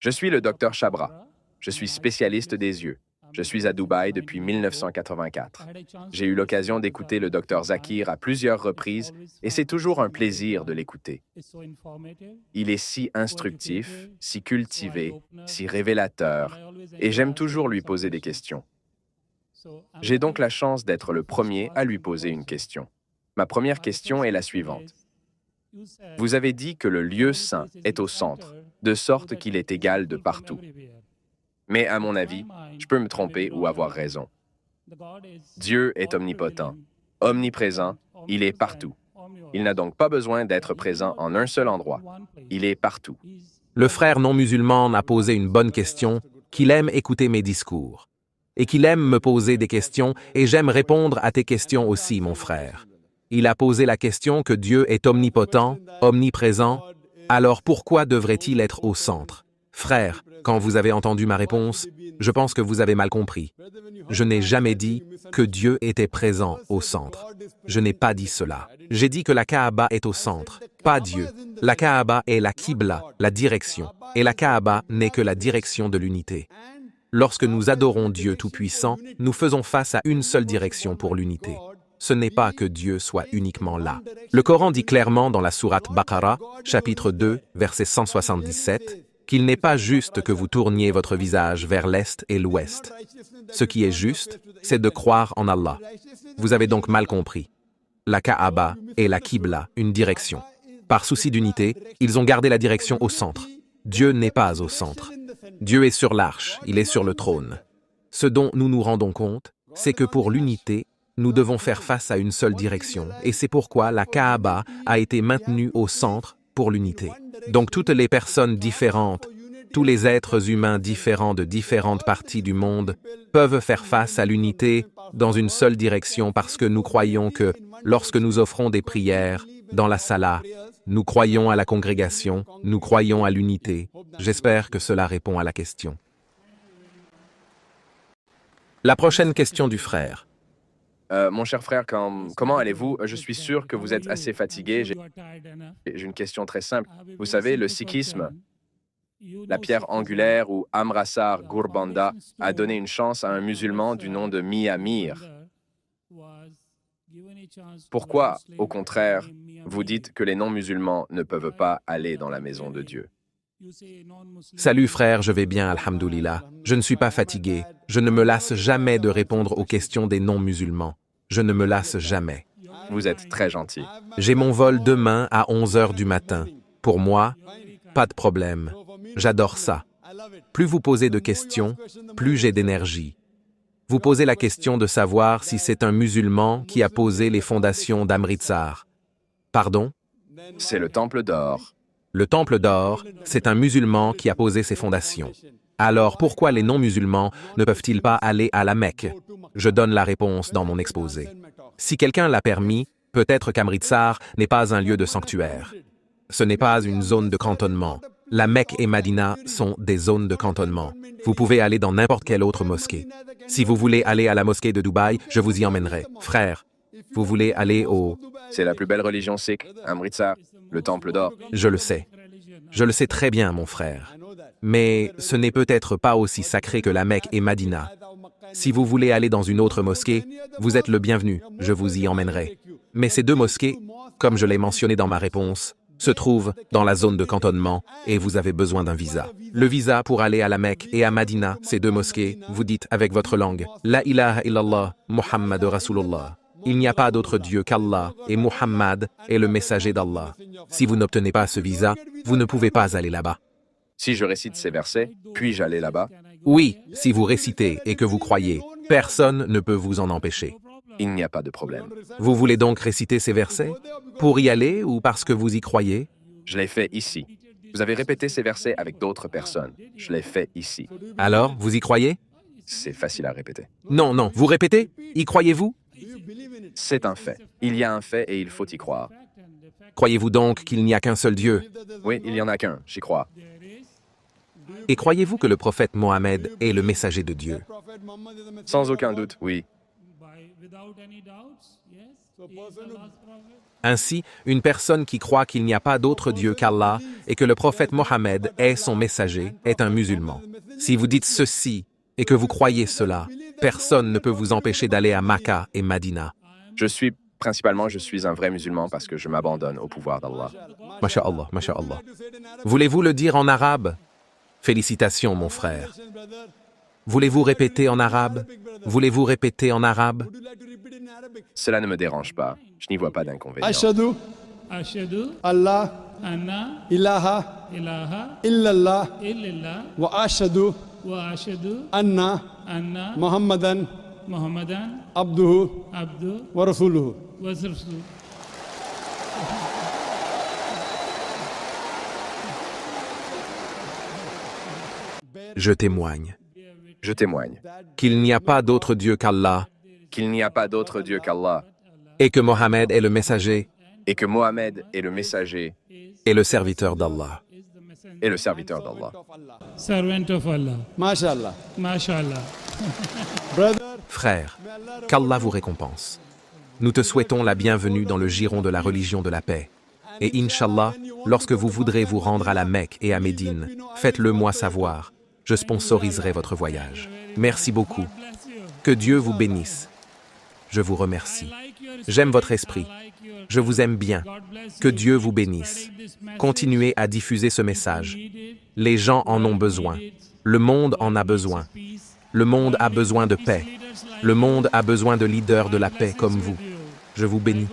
Je suis le docteur Chabra. Je suis spécialiste des yeux. Je suis à Dubaï depuis 1984. J'ai eu l'occasion d'écouter le docteur Zakir à plusieurs reprises et c'est toujours un plaisir de l'écouter. Il est si instructif, si cultivé, si révélateur et j'aime toujours lui poser des questions. J'ai donc la chance d'être le premier à lui poser une question. Ma première question est la suivante. Vous avez dit que le lieu saint est au centre, de sorte qu'il est égal de partout. Mais à mon avis, je peux me tromper ou avoir raison. Dieu est omnipotent, omniprésent, il est partout. Il n'a donc pas besoin d'être présent en un seul endroit. Il est partout. Le frère non-musulman m'a posé une bonne question, qu'il aime écouter mes discours. Et qu'il aime me poser des questions, et j'aime répondre à tes questions aussi, mon frère. Il a posé la question que Dieu est omnipotent, omniprésent, alors pourquoi devrait-il être au centre? Frère, quand vous avez entendu ma réponse, je pense que vous avez mal compris. Je n'ai jamais dit que Dieu était présent au centre. Je n'ai pas dit cela. J'ai dit que la Kaaba est au centre, pas Dieu. La Kaaba est la Qibla, la direction, et la Kaaba n'est que la direction de l'unité. Lorsque nous adorons Dieu Tout-Puissant, nous faisons face à une seule direction pour l'unité. Ce n'est pas que Dieu soit uniquement là. Le Coran dit clairement dans la sourate Baqara, chapitre 2, verset 177, qu'il n'est pas juste que vous tourniez votre visage vers l'Est et l'Ouest. Ce qui est juste, c'est de croire en Allah. Vous avez donc mal compris. La Kaaba est la Qibla, une direction. Par souci d'unité, ils ont gardé la direction au centre. Dieu n'est pas au centre. Dieu est sur l'arche, il est sur le trône. Ce dont nous nous rendons compte, c'est que pour l'unité, nous devons faire face à une seule direction, et c'est pourquoi la Kaaba a été maintenue au centre pour l'unité. Donc toutes les personnes différentes, tous les êtres humains différents de différentes parties du monde peuvent faire face à l'unité dans une seule direction parce que nous croyons que, lorsque nous offrons des prières dans la Salah, nous croyons à la congrégation, nous croyons à l'unité. J'espère que cela répond à la question. La prochaine question du frère. Mon cher frère, comment allez-vous? Je suis sûr que vous êtes assez fatigué. J'ai une question très simple. Vous savez, le sikhisme, la pierre angulaire ou Amrasar Gourbanda a donné une chance à un musulman du nom de Mia Mir. Pourquoi, au contraire, vous dites que les non-musulmans ne peuvent pas aller dans la maison de Dieu? Salut frère, je vais bien, alhamdoulilah. Je ne suis pas fatigué. Je ne me lasse jamais de répondre aux questions des non-musulmans. Je ne me lasse jamais. Vous êtes très gentil. J'ai mon vol demain à 11h du matin. Pour moi, pas de problème. J'adore ça. Plus vous posez de questions, plus j'ai d'énergie. Vous posez la question de savoir si c'est un musulman qui a posé les fondations d'Amritsar. Pardon? C'est le Temple d'Or. Le Temple d'Or, c'est un musulman qui a posé ses fondations. Alors pourquoi les non-musulmans ne peuvent-ils pas aller à la Mecque? Je donne la réponse dans mon exposé. Si quelqu'un l'a permis, peut-être qu'Amritsar n'est pas un lieu de sanctuaire. Ce n'est pas une zone de cantonnement. La Mecque et Madina sont des zones de cantonnement. Vous pouvez aller dans n'importe quelle autre mosquée. Si vous voulez aller à la mosquée de Dubaï, je vous y emmènerai. Frère, vous voulez aller au... C'est la plus belle religion sikh, Amritsar, le Temple d'Or. Je le sais. Je le sais très bien, mon frère. Mais ce n'est peut-être pas aussi sacré que la Mecque et Madina. Si vous voulez aller dans une autre mosquée, vous êtes le bienvenu, je vous y emmènerai. Mais ces deux mosquées, comme je l'ai mentionné dans ma réponse, se trouvent dans la zone de cantonnement et vous avez besoin d'un visa. Le visa pour aller à la Mecque et à Madina, ces deux mosquées, vous dites avec votre langue « La ilaha illallah, Muhammad Rasulullah ». Il n'y a pas d'autre Dieu qu'Allah et Muhammad est le messager d'Allah. Si vous n'obtenez pas ce visa, vous ne pouvez pas aller là-bas. Si je récite ces versets, puis-je aller là-bas? Oui, si vous récitez et que vous croyez, personne ne peut vous en empêcher. Il n'y a pas de problème. Vous voulez donc réciter ces versets? Pour y aller ou parce que vous y croyez? Je l'ai fait ici. Vous avez répété ces versets avec d'autres personnes. Je l'ai fait ici. Alors, vous y croyez? C'est facile à répéter. Non, non, vous répétez? Y croyez-vous? C'est un fait. Il y a un fait et il faut y croire. Croyez-vous donc qu'il n'y a qu'un seul Dieu? Oui, il y en a qu'un, j'y crois. Et croyez-vous que le prophète Mohammed est le messager de Dieu? Sans aucun doute, oui. Ainsi, une personne qui croit qu'il n'y a pas d'autre Dieu qu'Allah et que le prophète Mohammed est son messager est un musulman. Si vous dites ceci et que vous croyez cela, personne ne peut vous empêcher d'aller à Makka et Madina. Je suis un vrai musulman parce que je m'abandonne au pouvoir d'Allah. Masha'Allah, Masha'Allah. Voulez-vous le dire en arabe? Félicitations, mon frère. Voulez-vous répéter en arabe? Voulez-vous répéter en arabe? Cela ne me dérange pas. Je n'y vois pas d'inconvénient. Ashhadu Allah ilaha illallah wa ashhadu anna Muhammadan abduhu wa rasuluhu. Je témoigne Je témoigne qu'il n'y a pas d'autre Dieu qu'Allah qu'il n'y a pas d'autre Dieu qu'Allah et que Mohammed est le messager et que Mohammed est le messager et le serviteur d'Allah. et le serviteur d'Allah. Servant of Allah. MashaAllah. MashaAllah. Brother, Frère, qu'Allah vous récompense. Nous te souhaitons la bienvenue dans le giron de la religion de la paix. Et Inch'Allah, lorsque vous voudrez vous rendre à la Mecque et à Médine, faites-le moi savoir. Je sponsoriserai votre voyage. Merci beaucoup. Que Dieu vous bénisse. Je vous remercie. J'aime votre esprit. Je vous aime bien. Que Dieu vous bénisse. Continuez à diffuser ce message. Les gens en ont besoin. Le monde en a besoin. Le monde a besoin de paix. Le monde a besoin de leaders de la paix comme vous. Je vous bénis.